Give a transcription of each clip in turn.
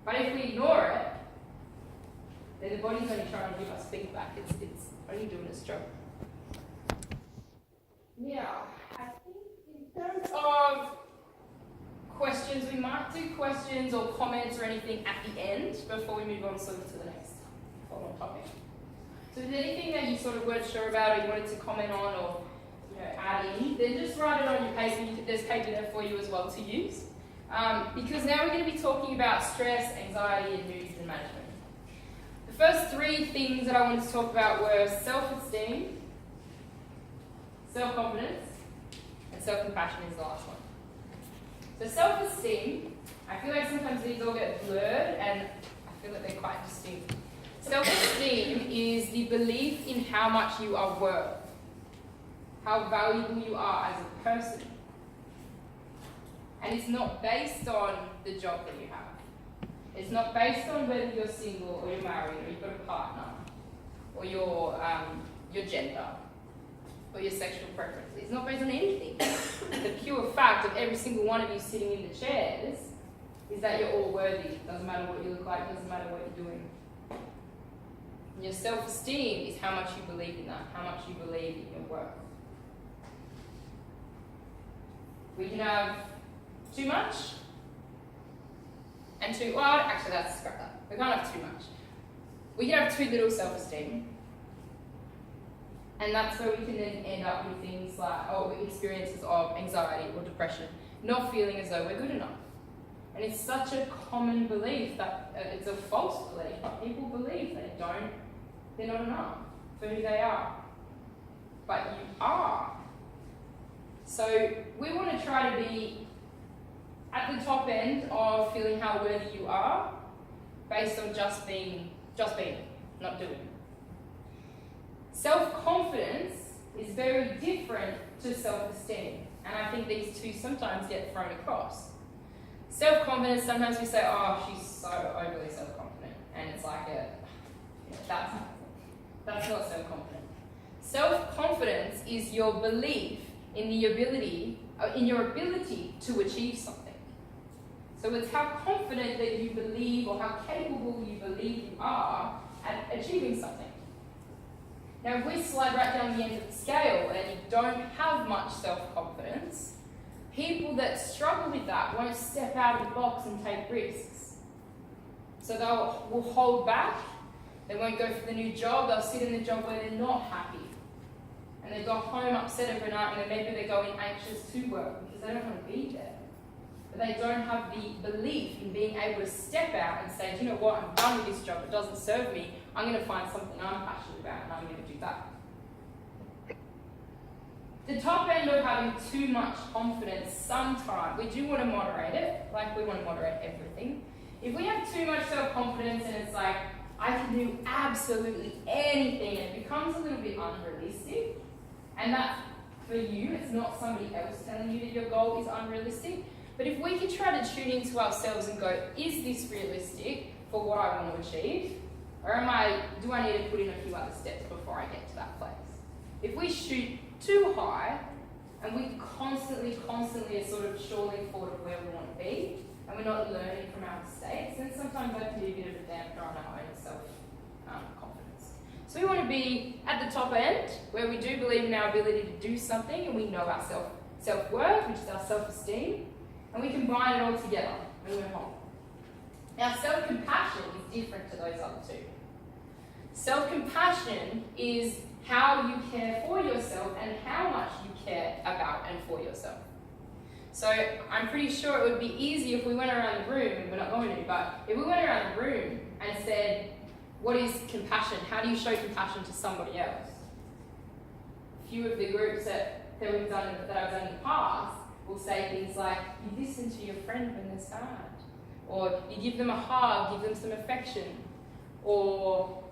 But if we ignore it, then the body's only trying to give us feedback. It's only doing its job. Now, I think in terms of questions, we might do questions or comments or anything at the end before we move on sort of to the next follow-on topic. So if there's anything that you sort of weren't sure about or you wanted to comment on or add in, then just write it on your paper. There's paper there for you as well to use. Because now we're going to be talking about stress, anxiety, and moods and management. The first three things that I wanted to talk about were self-esteem, self-confidence, and self-compassion is the last one. So self-esteem, I feel like sometimes these all get blurred and I feel like they're quite distinct. Self-esteem is the belief in how much you are worth, how valuable you are as a person. And it's not based on the job that you have. It's not based on whether you're single or you're married or you've got a partner or your gender or your sexual preference. It's not based on anything. The pure fact of every single one of you sitting in the chairs is that you're all worthy. Doesn't matter what you look like, doesn't matter what you're doing. And your self-esteem is how much you believe in that, how much you believe in your worth. We can have too much and too, well, actually that's scrap that. We can't have too much. We can have too little self-esteem. And that's where we can then end up with things like, experiences of anxiety or depression, not feeling as though we're good enough. And it's such a common belief that it's a false belief, but people believe they're not enough for who they are. But you are. So we want to try to be at the top end of feeling how worthy you are, based on just being, not doing. Self-confidence is very different to self-esteem, and I think these two sometimes get thrown across. Self-confidence, sometimes we say, oh, she's so overly self-confident, and it's like that's not self-confident. Self-confidence is your belief in your ability to achieve something. So it's how confident that you believe or how capable you believe you are at achieving something. Now, if we slide right down the end of the scale and you don't have much self-confidence, people that struggle with that won't step out of the box and take risks. So will hold back, they won't go for the new job, they'll sit in the job where they're not happy. And they go home upset every night, and then maybe they're going anxious to work because they don't want to be there. But they don't have the belief in being able to step out and say, do you know what, I'm done with this job, it doesn't serve me, I'm going to find something I'm passionate about and I'm going to do that. The top end of having too much confidence, sometimes, we do want to moderate it, like we want to moderate everything. If we have too much self-confidence and it's like, I can do absolutely anything, and it becomes a little bit unrealistic, and that's for you, it's not somebody else telling you that your goal is unrealistic. But if we can try to tune into ourselves and go, is this realistic for what I want to achieve? Or do I need to put in a few other steps before I get to that place? If we shoot too high and we constantly are sort of surely forward of where we want to be, and we're not learning from our mistakes, then sometimes that can be a bit of a damper on our own self-confidence. So we want to be at the top end, where we do believe in our ability to do something and we know our self-worth, which is our self-esteem, and we combine it all together when we're home. Now, self-compassion is different to those other two. Self-compassion is how you care for yourself and how much you care about and for yourself. So I'm pretty sure it would be easy if we went around the room, and we're not going to, but if we went around the room and said, what is compassion? How do you show compassion to somebody else? A few of the groups that I've done in the past will say things like, you listen to your friend when they're sad, or you give them a hug, give them some affection, or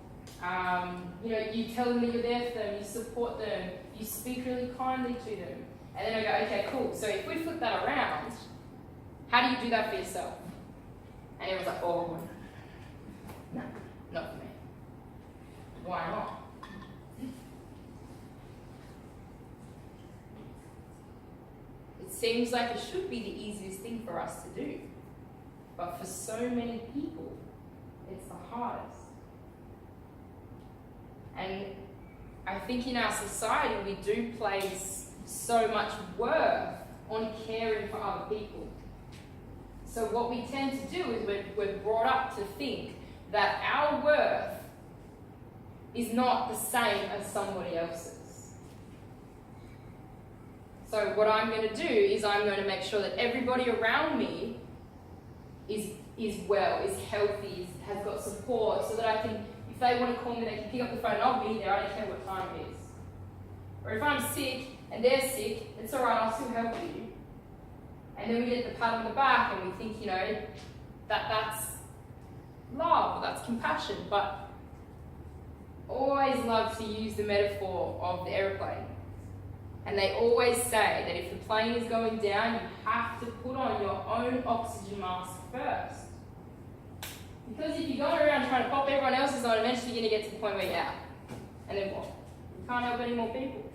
you tell them that you're there for them, you support them, you speak really kindly to them. And then I go, okay, cool, so if we flip that around, how do you do that for yourself? And everyone's like, oh, no, not for me. Why not? It seems like it should be the easiest thing for us to do. But for so many people, it's the hardest. And I think in our society, we do place so much worth on caring for other people. So what we tend to do is we're brought up to think that our worth is not the same as somebody else's. So what I'm going to do is I'm going to make sure that everybody around me is well, is healthy, has got support, so that I can, if they want to call me, they can pick up the phone and I'll be there, I don't care what time it is. Or if I'm sick and they're sick, it's alright, I'll still help you. And then we get the pat on the back and we think, you know, that's love, that's compassion. But always love to use the metaphor of the aeroplane. And they always say that if the plane is going down, you have to put on your own oxygen mask first. Because if you're going around trying to pop everyone else's on, eventually you're going to get to the point where you're out. And then what? You can't help any more people.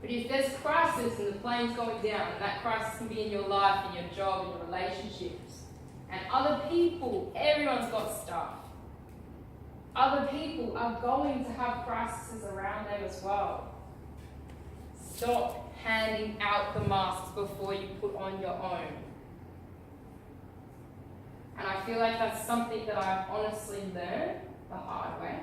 But if there's a crisis and the plane's going down, and that crisis can be in your life, in your job, in your relationships, and other people, everyone's got stuff. Other people are going to have crises around them as well. Stop handing out the masks before you put on your own. And I feel like that's something that I've honestly learned the hard way.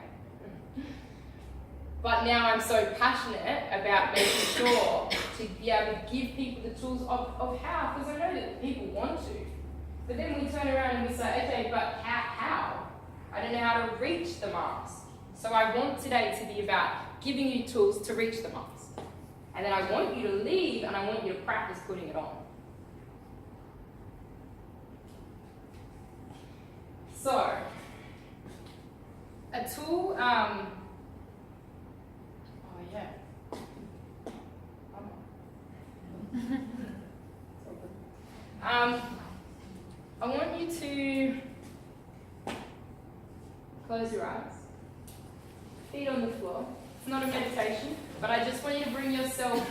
But now I'm so passionate about making sure to be able to give people the tools of how, because I know that people want to. But then we turn around and we say, okay, but how? I don't know how to reach the mask. So I want today to be about giving you tools to reach the mask. And then I want you to leave and I want you to practice putting it on. So, a tool, I want you to close your eyes, feet on the floor. It's not a meditation, but I just want you to bring yourself,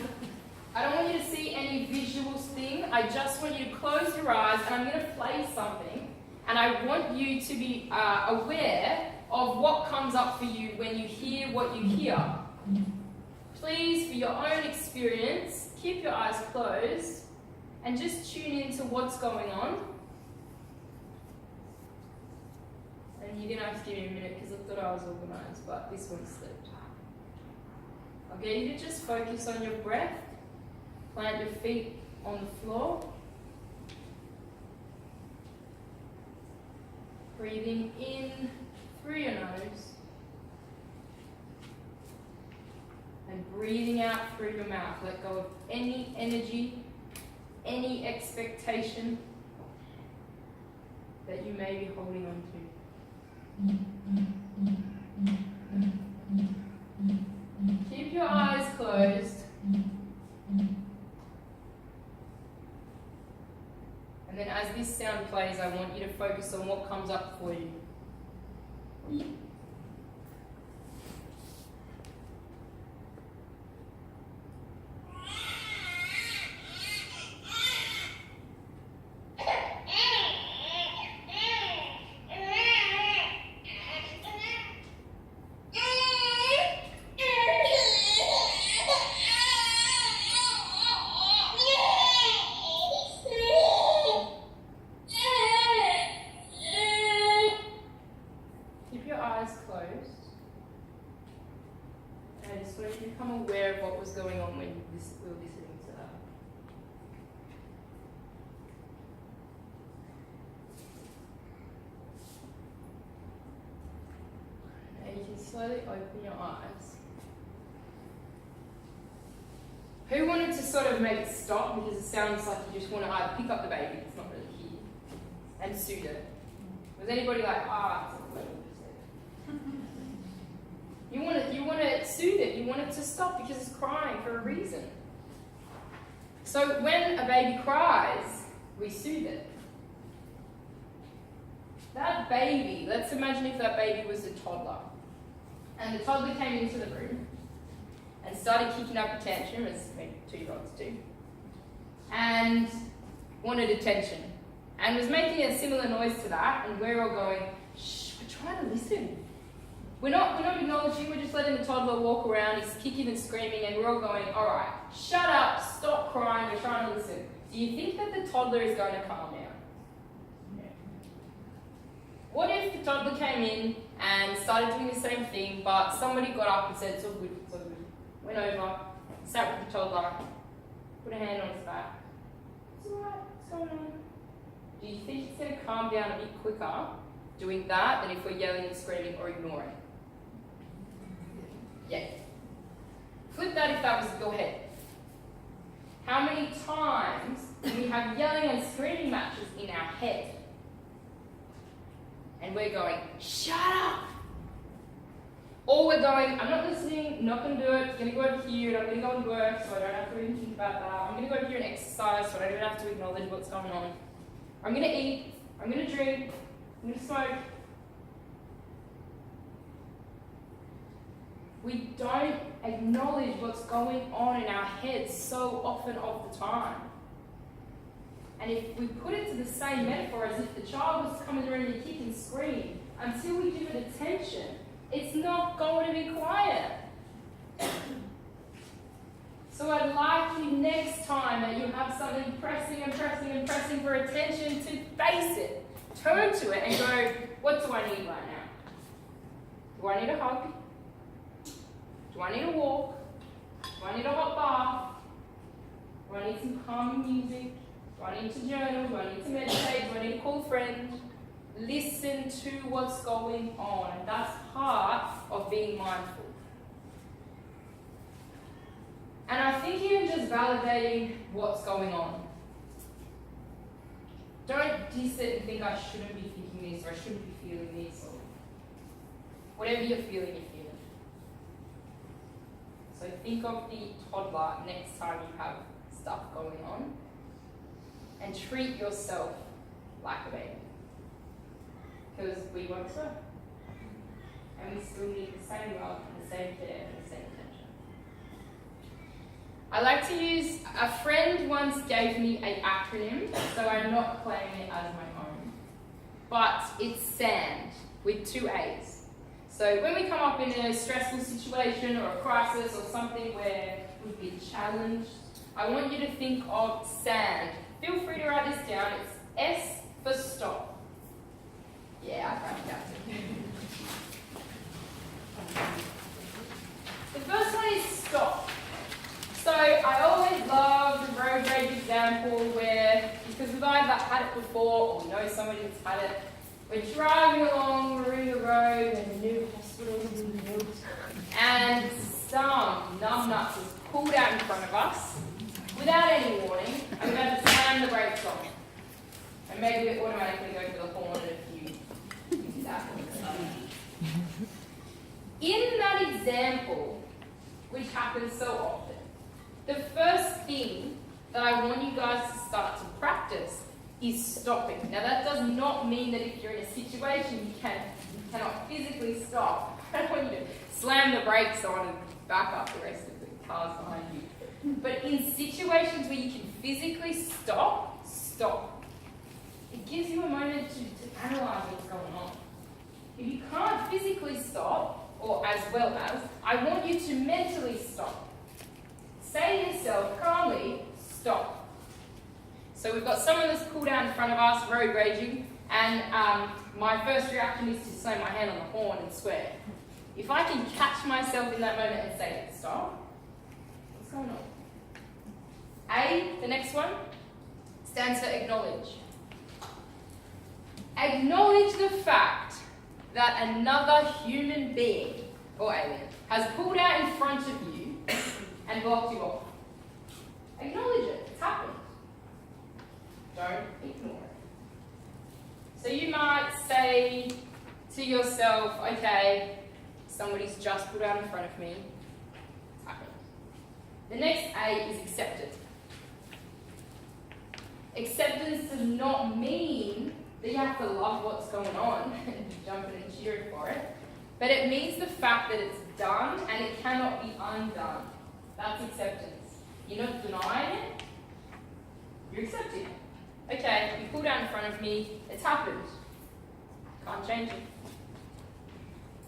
I don't want you to see any visuals thing, I just want you to close your eyes and I'm going to play something and I want you to be aware of what comes up for you when you hear what you hear. Please, for your own experience, keep your eyes closed and just tune into what's going on. And you're going to have to give me a minute because I thought I was organised, but this one slipped. I'll get you to just focus on your breath. Plant your feet on the floor. Breathing in through your nose. And breathing out through your mouth. Let go of any energy, any expectation that you may be holding on to. Keep your eyes closed. And then as this sound plays, I want you to focus on what comes up for you. Slowly open your eyes. Who wanted to sort of make it stop because it sounds like you just want to either pick up the baby, it's not really here, and soothe it? Was anybody like, it's a you want to soothe it, you want it to stop because it's crying for a reason. So when a baby cries, we soothe it. That baby, let's imagine if that baby was a toddler. And the toddler came into the room and started kicking up a tantrum, as maybe 2-year-olds do. And wanted attention and was making a similar noise to that, and we're all going, shh, we're trying to listen. We're not acknowledging, we're just letting the toddler walk around, he's kicking and screaming, and we're all going, all right, shut up, stop crying, we're trying to listen. Do you think that the toddler is going to calm down? Yeah. What if the toddler came in and started doing the same thing, but somebody got up and said, it's all good, it's all good. Went over, sat with the toddler, put a hand on his back. It's all right, what's going on? Do you think it's going to calm down a bit quicker doing that than if we're yelling and screaming or ignoring? Yeah. Flip that if that was your head. How many times do we have yelling and screaming matches in our head? And we're going, shut up! Or we're going, I'm not listening, not going to do it, I'm going to go over here, and I'm going to go and work so I don't have to even think about that. I'm going to go over here and exercise so I don't even have to acknowledge what's going on. I'm going to eat, I'm going to drink, I'm going to smoke. We don't acknowledge what's going on in our heads so often of the time. And if we put it to the same metaphor as if the child was coming around and kick and scream, until we give it attention, it's not going to be quiet. So I'd like you next time that you have something pressing and pressing and pressing for attention to face it. Turn to it and go, what do I need right now? Do I need a hug? Do I need a walk? Do I need a hot bath? Do I need some calming music? Do I need to journal? Do I need to meditate? Do I need to call a friend? Listen to what's going on. And that's part of being mindful. And I think even just validating what's going on. Don't diss it and think I shouldn't be thinking this or I shouldn't be feeling this or whatever you're feeling, you're feeling. So think of the toddler next time you have stuff going on and treat yourself like a baby. Because we won't grow. And we still need the same love and the same care and the same attention. I like to use, a friend once gave me an acronym, so I'm not claiming it as my own. But it's SAND with 2 A's. So when we come up in a stressful situation or a crisis or something where we've been challenged, I want you to think of SAND. Feel free to write this down. It's S for stop. Yeah, I found that too. The first one is stop. So I always love the road rage example where, because we've either had it before or know somebody that's had it, we're driving along Maroondah Road and a new hospital has been built, and some numbnuts has pulled out in front of us without any warning, and we've had to slam the brakes on. And maybe we automatically go for the horn if you do that. In that example, which happens so often, the first thing that I want you guys to start to practice is stopping. Now that does not mean that if you're in a situation you cannot physically stop. I don't want you to slam the brakes on and back up the rest of the cars behind you. But in situations where you can physically stop, stop. It gives you a moment to analyse what's going on. If you can't physically stop, or as well as, I want you to mentally stop. Say to yourself calmly, stop. So we've got someone that's pulled out in front of us, road raging, and my first reaction is to slam my hand on the horn and swear. If I can catch myself in that moment and say, stop, what's going on? A, the next one, stands for acknowledge. Acknowledge the fact that another human being, or alien, has pulled out in front of you and blocked you off. Acknowledge it, it's happened. Don't ignore it. So you might say to yourself, okay, somebody's just pulled out in front of me. It's happened. The next A is accepted. Acceptance does not mean that you have to love what's going on and be jumping and cheering for it, but it means the fact that it's done and it cannot be undone. That's acceptance. You're not denying it, you're accepting it. Okay, you pull down in front of me, it's happened. Can't change it.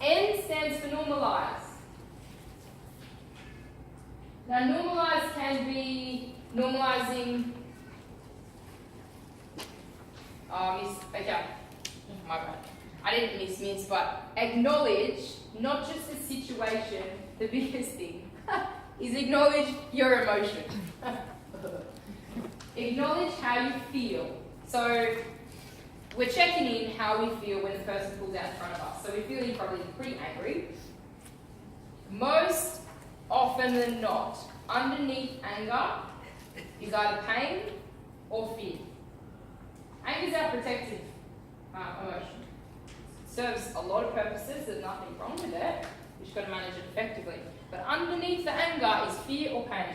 N stands for normalise. Now normalise can be normalising, okay, my bad. I didn't miss, but acknowledge not just the situation, the biggest thing is acknowledge your emotion. Acknowledge how you feel. So we're checking in how we feel when the person pulls out in front of us. So we're feeling probably pretty angry. Most often than not, underneath anger is either pain or fear. Anger is our protective emotion. It serves a lot of purposes, there's nothing wrong with it. We've just got to manage it effectively. But underneath the anger is fear or pain.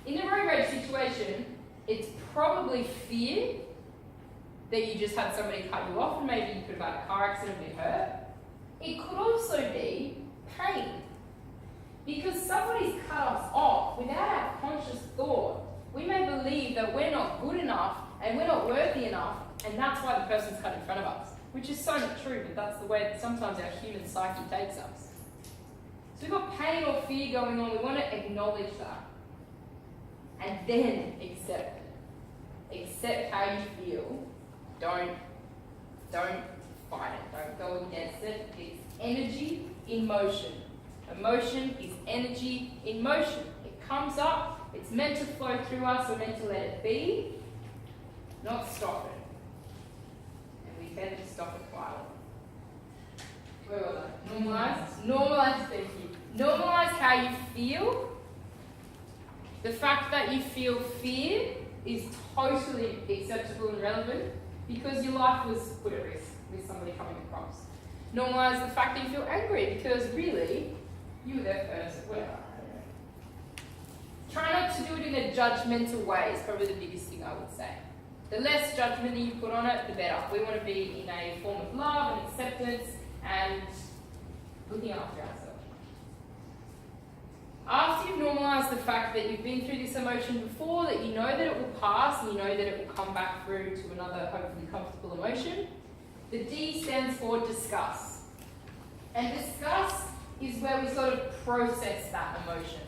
In the road rage situation, it's probably fear that you just had somebody cut you off and maybe you could have had a car accident and been hurt. It could also be pain. Because somebody's cut us off without our conscious thought. We may believe that we're not good enough and we're not worthy enough, and that's why the person's cut in front of us. Which is so not true, but that's the way that sometimes our human psyche takes us. So we've got pain or fear going on, we want to acknowledge that. And then accept it. Accept how you feel. Don't fight it. Don't go against it. It's energy in motion. Emotion is energy in motion. It comes up, it's meant to flow through us, we're meant to let it be, not stop it. And we tend to stop it quite a lot. Where was I? Normalise? Normalise, thank you. Normalise how you feel. The fact that you feel fear is totally acceptable and relevant because your life was put at risk with somebody coming across. Normalise the fact that you feel angry because really, you were there first, whatever. Try not to do it in a judgmental way is probably the biggest thing I would say. The less judgment that you put on it, the better. We want to be in a form of love and acceptance and looking after ourselves. After you've normalised the fact that you've been through this emotion before, that you know that it will pass and you know that it will come back through to another hopefully comfortable emotion, the D stands for discuss. And discuss is where we sort of process that emotion.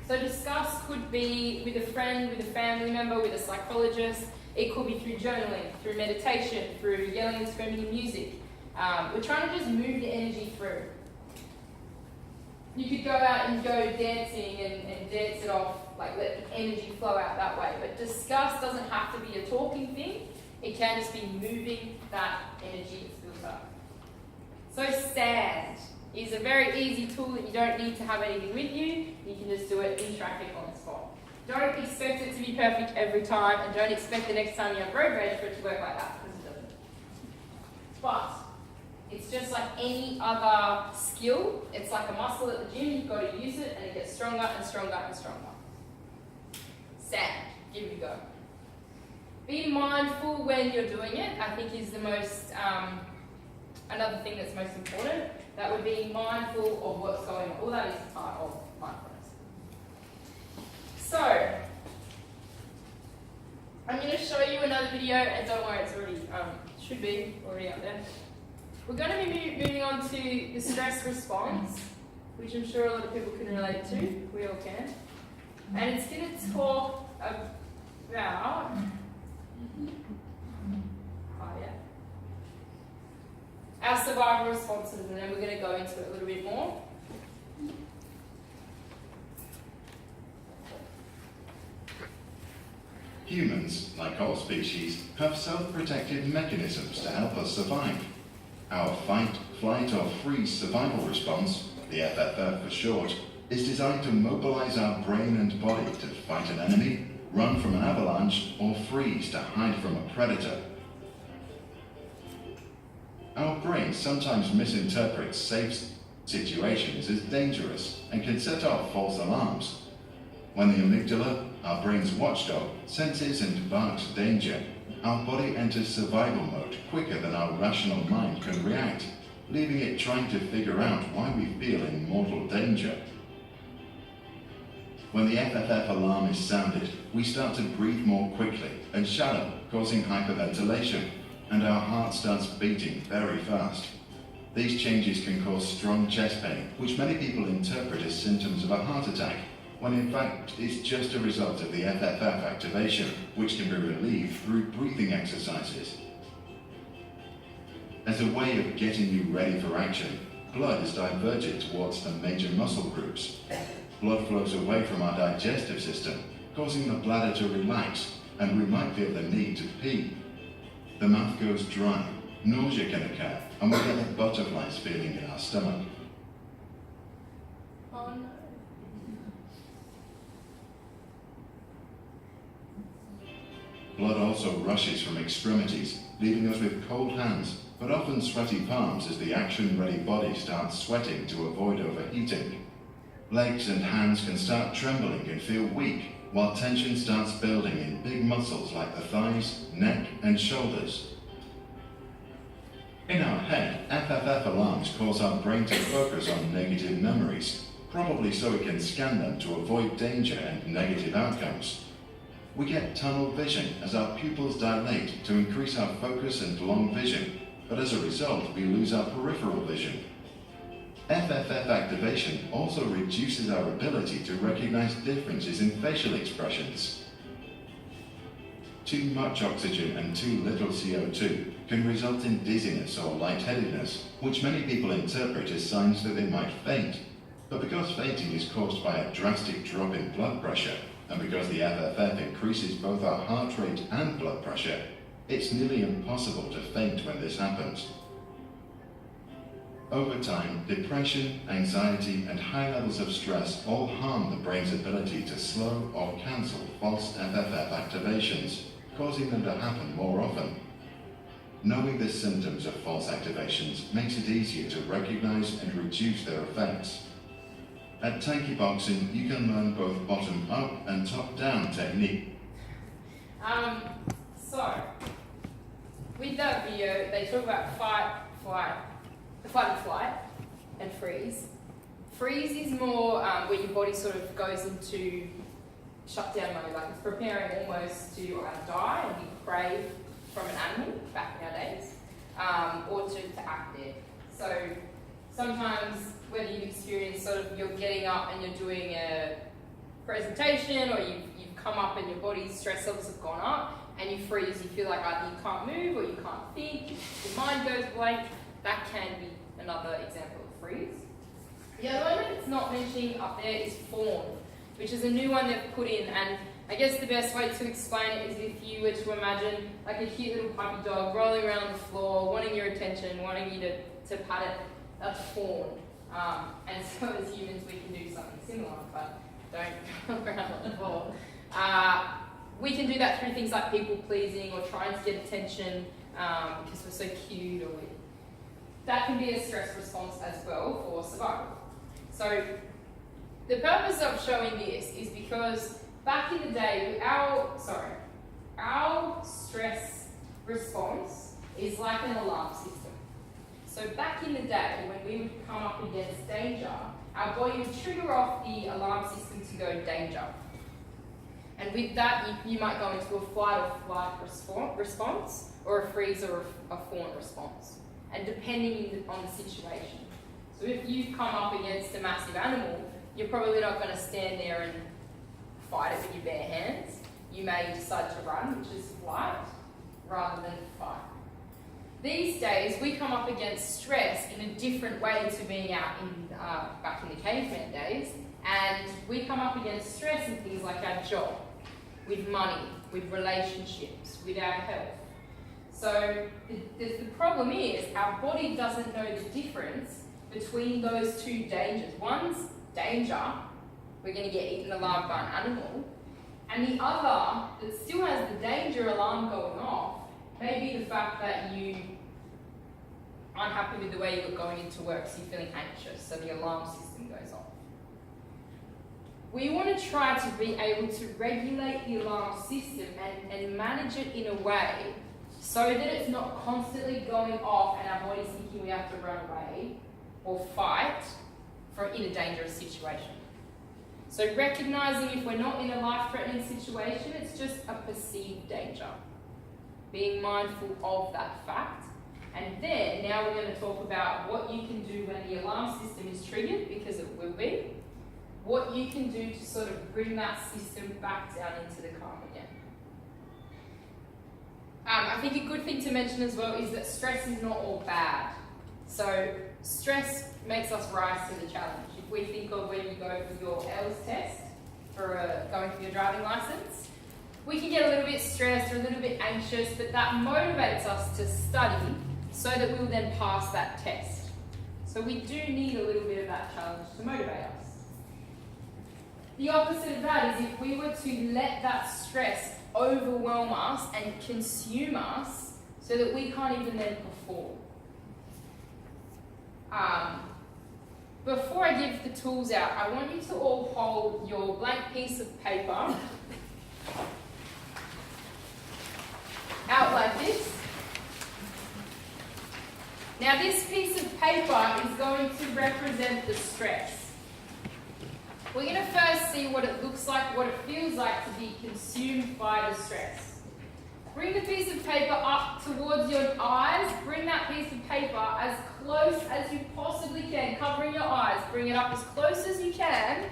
So discuss could be with a friend, with a family member, with a psychologist. It could be through journaling, through meditation, through yelling and screaming in music. We're trying to just move the energy through. You could go out and go dancing and dance it off, like let the energy flow out that way. But discuss doesn't have to be a talking thing. It can just be moving that energy that's built up. So stand is a very easy tool that you don't need to have anything with you. You can just do it in traffic on the spot. Don't expect it to be perfect every time, and don't expect the next time you have road rage for it to work like that, because it doesn't. But it's just like any other skill. It's like a muscle at the gym. You've got to use it, and it gets stronger and stronger and stronger. Stand. Give it a go. Be mindful when you're doing it, I think is the most, another thing that's most important. That would be mindful of what's going on. All that is part of mindfulness. So, I'm going to show you another video, and don't worry, it's already, should be already out there. We're going to be moving on to the stress response, which I'm sure a lot of people can relate to. We all can. And it's going to talk about... our survival responses, and then we're going to go into it a little bit more. Humans, like all species, have self-protective mechanisms to help us survive. Our fight, flight or freeze survival response, the FFR for short, is designed to mobilize our brain and body to fight an enemy, run from an avalanche, or freeze to hide from a predator. Our brain sometimes misinterprets safe situations as dangerous and can set off false alarms. When the amygdala, our brain's watchdog, senses and barks danger, our body enters survival mode quicker than our rational mind can react, leaving it trying to figure out why we feel in mortal danger. When the FFF alarm is sounded, we start to breathe more quickly and shallow, causing hyperventilation, and our heart starts beating very fast. These changes can cause strong chest pain, which many people interpret as symptoms of a heart attack, when in fact it's just a result of the FFF activation, which can be relieved through breathing exercises. As a way of getting you ready for action, blood is diverted towards the major muscle groups. Blood flows away from our digestive system, causing the bladder to relax, and we might feel the need to pee. The mouth goes dry, nausea can occur, and we get a butterflies feeling in our stomach. Oh no. Blood also rushes from extremities, leaving us with cold hands, but often sweaty palms as the action-ready body starts sweating to avoid overheating. Legs and hands can start trembling and feel weak, while tension starts building in big muscles like the thighs, neck, and shoulders. In our head, FFF alarms cause our brain to focus on negative memories, probably so it can scan them to avoid danger and negative outcomes. We get tunnel vision as our pupils dilate to increase our focus and long vision, but as a result, we lose our peripheral vision. FFF activation also reduces our ability to recognize differences in facial expressions. Too much oxygen and too little CO2 can result in dizziness or lightheadedness, which many people interpret as signs that they might faint. But because fainting is caused by a drastic drop in blood pressure, and because the FFF increases both our heart rate and blood pressure, it's nearly impossible to faint when this happens. Over time, depression, anxiety, and high levels of stress all harm the brain's ability to slow or cancel false FFF activations, causing them to happen more often. Knowing the symptoms of false activations makes it easier to recognize and reduce their effects. At Tanky Boxing, you can learn both bottom-up and top-down technique. So, with that video, they talk about fight, flight, and freeze. Freeze is more where your body sort of goes into shutdown mode, like it's preparing almost to die and be prey from an animal back in our days, or to act dead. So sometimes whether you've experienced sort of you're getting up and you're doing a presentation, or you've come up and your body's stress levels have gone up and you freeze, you feel like either you can't move or you can't think, your mind goes blank, that can be another example of freeze. The other one that's not mentioning up there is fawn, which is a new one they've put in, and I guess the best way to explain it is if you were to imagine like a cute little puppy dog rolling around on the floor, wanting your attention, wanting you to pat it. That's fawn. And so as humans we can do something similar, but don't go around on the floor. We can do that through things like people pleasing or trying to get attention because we're so cute, or that can be a stress response as well for survival. So the purpose of showing this is because back in the day, our stress response is like an alarm system. So back in the day, when we would come up against danger, our body would trigger off the alarm system to go danger. And with that, you might go into a fight or flight response, or a freeze or a fawn response, and depending on the situation. So if you've come up against a massive animal, you're probably not going to stand there and fight it with your bare hands. You may decide to run, which is flight, rather than fight. These days, we come up against stress in a different way to being out back in the caveman days, and we come up against stress in things like our job, with money, with relationships, with our health. So the problem is our body doesn't know the difference between those two dangers. One's danger, we're going to get eaten alive by an animal, and the other that still has the danger alarm going off may be the fact that you aren't happy with the way you look going into work, so you're feeling anxious, so the alarm system goes off. We want to try to be able to regulate the alarm system and manage it in a way so that it's not constantly going off and our body's thinking we have to run away or fight in a dangerous situation. So recognizing if we're not in a life-threatening situation, it's just a perceived danger. being mindful of that fact. And then, now we're going to talk about what you can do when the alarm system is triggered, because it will be. What you can do to sort of bring that system back down into the calm again. I think a good thing to mention as well is that stress is not all bad. So stress makes us rise to the challenge. If we think of when you go for your L's test, for going for your driving license, we can get a little bit stressed or a little bit anxious, but that motivates us to study so that we'll then pass that test. So we do need a little bit of that challenge to motivate us. The opposite of that is if we were to let that stress overwhelm us and consume us so that we can't even then perform. Before I give the tools out, I want you to all hold your blank piece of paper out like this. Now this piece of paper is going to represent the stress. We're going to first see what it looks like, what it feels like to be consumed by the stress. Bring the piece of paper up towards your eyes. Bring that piece of paper as close as you possibly can, covering your eyes. Bring it up as close as you can.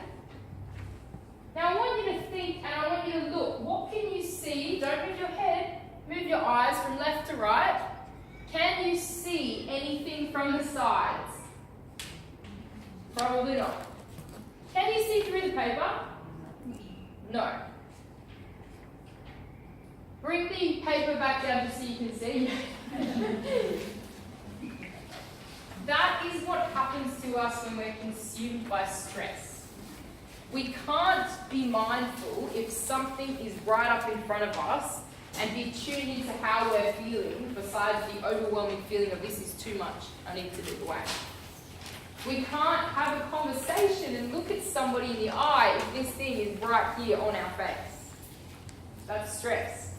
Now I want you to think and I want you to look. What can you see? Don't move your head. Move your eyes from left to right. Can you see anything from the sides? Probably not. Can you see through the paper? No. Bring the paper back down just so you can see. That is what happens to us when we're consumed by stress. We can't be mindful if something is right up in front of us and be tuned into how we're feeling, besides the overwhelming feeling of this is too much, I need to move away. We can't have a conversation and look at somebody in the eye if this thing is right here on our face. That's stress.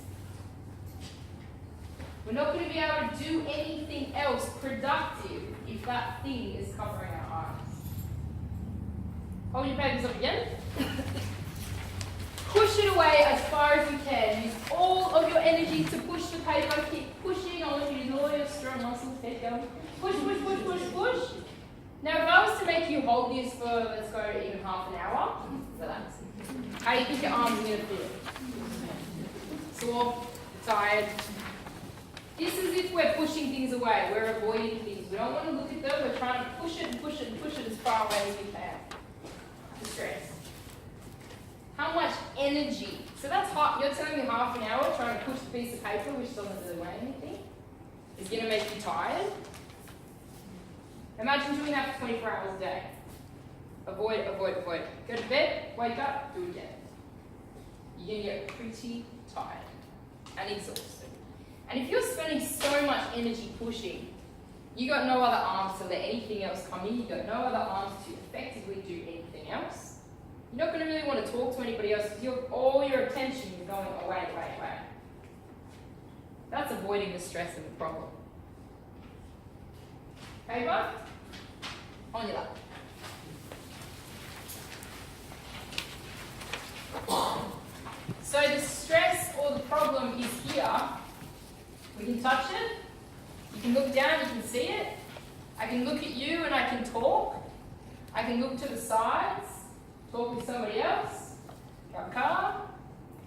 We're not going to be able to do anything else productive if that thing is covering our eyes. Hold your papers up again. Push it away as far as you can. Use all of your energy to push the paper. Keep pushing. I want you to use all your strong muscles. Keep going. Push, push, push, push, push. Now, if I was to make you hold this for, let's go, even half an hour, relax. How do you think your arms are going to feel? Sore, tired. This is if we're pushing things away. We're avoiding things. We don't want to look at them. We're trying to push it and push it and push it as far away as we can. The stress. How much energy? So that's hot. You're telling me half an hour trying to push the piece of paper, which doesn't really weigh anything, is going to make you tired? Imagine doing that for 24 hours a day. Avoid, avoid, avoid. Go to bed, wake up, do it again. You're going to get pretty tired and exhausted. And if you're spending so much energy pushing, you got no other arms to let anything else come in, you got no other arms to effectively do anything else, you're not going to really want to talk to anybody else because all your attention is going away, away, away. That's avoiding the stress of the problem. Paper on your lap. So the stress or the problem is here. We can touch it. You can look down, you can see it. I can look at you and I can talk. I can look to the sides, talk with somebody else, grab a car.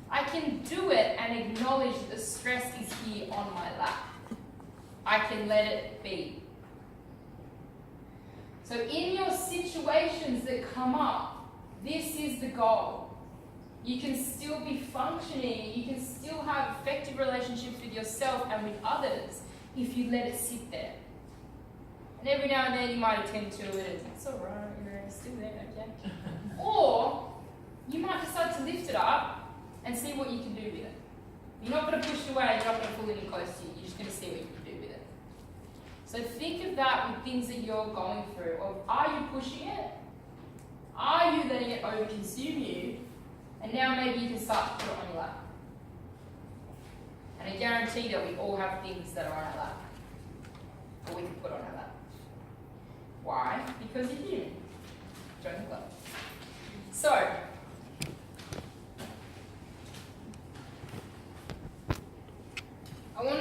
I can do it and acknowledge that the stress is here on my lap. I can let it be. So in your situations that come up, this is the goal. You can still be functioning, you can still have effective relationships with yourself and with others if you let it sit there. And every now and then you might attend to it and it's alright, it's still there, okay? Or you might decide to lift it up and see what you can do with it. You're not going to push it away, you're not going to pull any close to you, you're just going to see what you can do with it. So think of that with things that you're going through. Of, are you pushing it? Are you letting it overconsume you? And now maybe you can start to put it on your lap. And I guarantee that we all have things that are on our lap. Or we can put on our lap. Why? Because you're human. Join the club. So, I want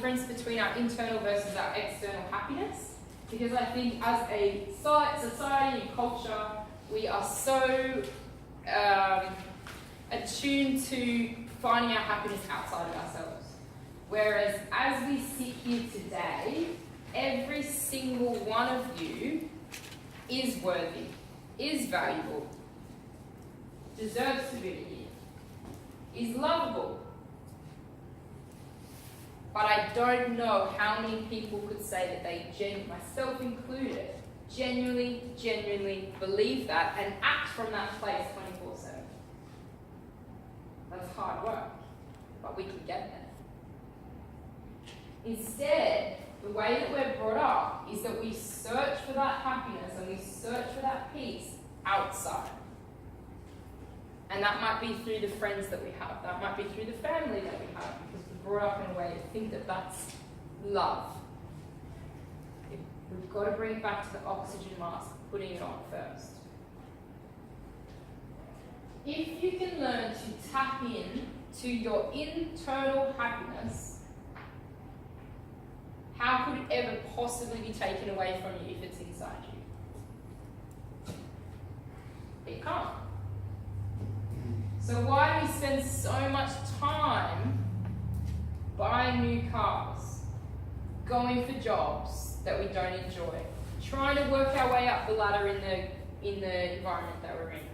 difference between our internal versus our external happiness, because I think as a society and culture, we are so attuned to finding our happiness outside of ourselves. Whereas as we sit here today, every single one of you is worthy, is valuable, deserves to be here, is lovable. But I don't know how many people could say that they, myself included, genuinely believe that and act from that place 24/7. That's hard work, but we can get there. Instead, the way that we're brought up is that we search for that happiness and we search for that peace outside. And that might be through the friends that we have, that might be through the family that we have, because we're brought up in a way to think that that's love. We've got to bring it back to the oxygen mask, putting it on first. If you can learn to tap in to your internal happiness, how could it ever possibly be taken away from you if it's inside you? It can't. So why do we spend so much time buying new cars, going for jobs that we don't enjoy, trying to work our way up the ladder in the environment that we're in,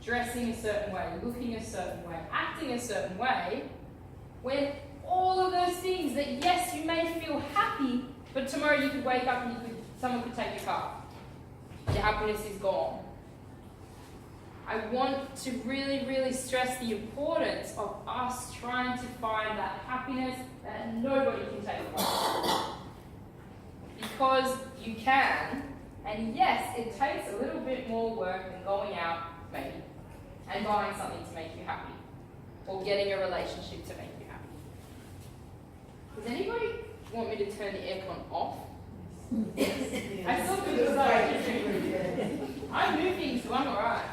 dressing a certain way, looking a certain way, acting a certain way, when all of those things that, yes, you may feel happy, but tomorrow you could wake up and someone could take your car. Your happiness is gone. I want to really stress the importance of us trying to find that happiness that nobody can take away. Because you can, and yes, it takes a little bit more work than going out, maybe, and buying something to make you happy, or getting a relationship to make you happy. Does anybody want me to turn the aircon off? I still feel it's like, I'm moving, so I'm alright.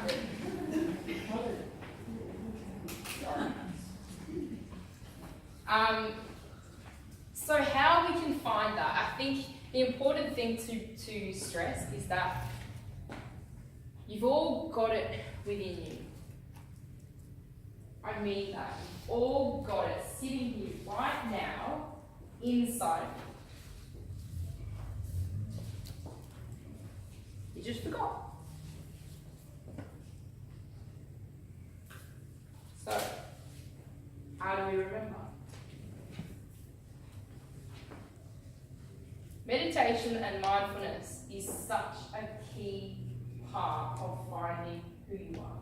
So how we can find that, I think the important thing to stress is that you've all got it within you. I mean that. You've all got it sitting here right now inside of you. You just forgot. So, how do we remember? Meditation and mindfulness is such a key part of finding who you are.